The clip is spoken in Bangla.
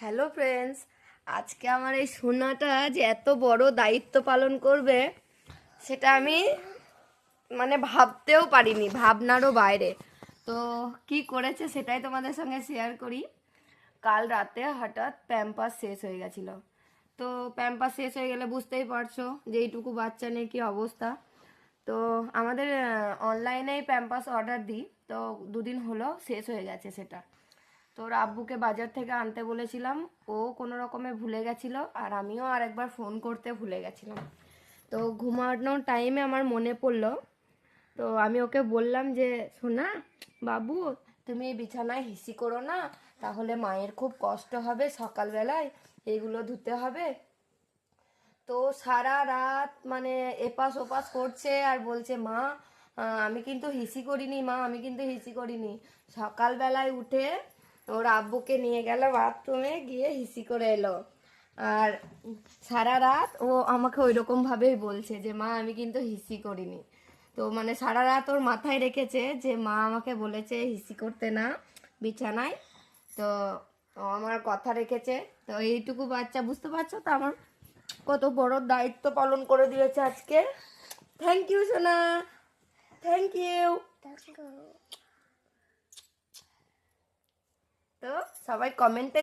হ্যালো ফ্রেন্ডস, আজকে আমার এই সোনাটা যে এত বড় দায়িত্ব পালন করবে সেটা আমি ভাবতেও পারিনি, ভাবনারও বাইরে। তো কি করেছে সেটাই তোমাদের সঙ্গে শেয়ার করি। কাল রাতে হঠাৎ প্যাম্পাস শেষ হয়ে গেছিলো। তো প্যাম্পাস শেষ হয়ে গেলে বুঝতেই পারছো যে এইটুকু বাচ্চা নিয়ে কী অবস্থা। তো আমাদের অনলাইনেই প্যাম্পাস অর্ডার দিই, তো দুদিন হলো শেষ হয়ে গেছে সেটা। তো ওর আব্বুকে বাজার থেকে আনতে বলেছিলাম, ও কোনো রকমে ভুলে গেছিলো আর আমিও আরেকবার ফোন করতে ভুলে গেছিলাম। তো ঘুমানোর টাইমে আমার মনে পড়লো, তো আমি ওকে বললাম যে শোনা বাবু, তুমি বিছানায় হিসি করো না, তাহলে মায়ের খুব কষ্ট হবে, সকালবেলায় এগুলো ধুতে হবে। তো সারা রাত এপাশ ওপাশ করছে আর বলছে মা আমি কিন্তু হিসি করিনি, মা আমি কিন্তু হিসি করিনি। সকালবেলায় উঠে ওর আব্বুকে নিয়ে গেল বাথরুমে, গিয়ে হিসি করে এলো। আর সারা রাত ও আমাকে ওই রকম ভাবেই বলছে যে মা আমি কিন্তু হিসি করিনি। তো সারা রাত ওর মাথায় রেখেছে যে মা আমাকে বলেছে হিসি করতে না বিছানায়। তো ও আমার কথা রেখেছে। তো এইটুকু বাচ্চা, বুঝতে পারছো তো আমার কত বড় দায়িত্ব পালন করে দিয়েছে আজকে। থ্যাংক ইউ সোনা, থ্যাংক ইউ। তো সবাই কমেন্টে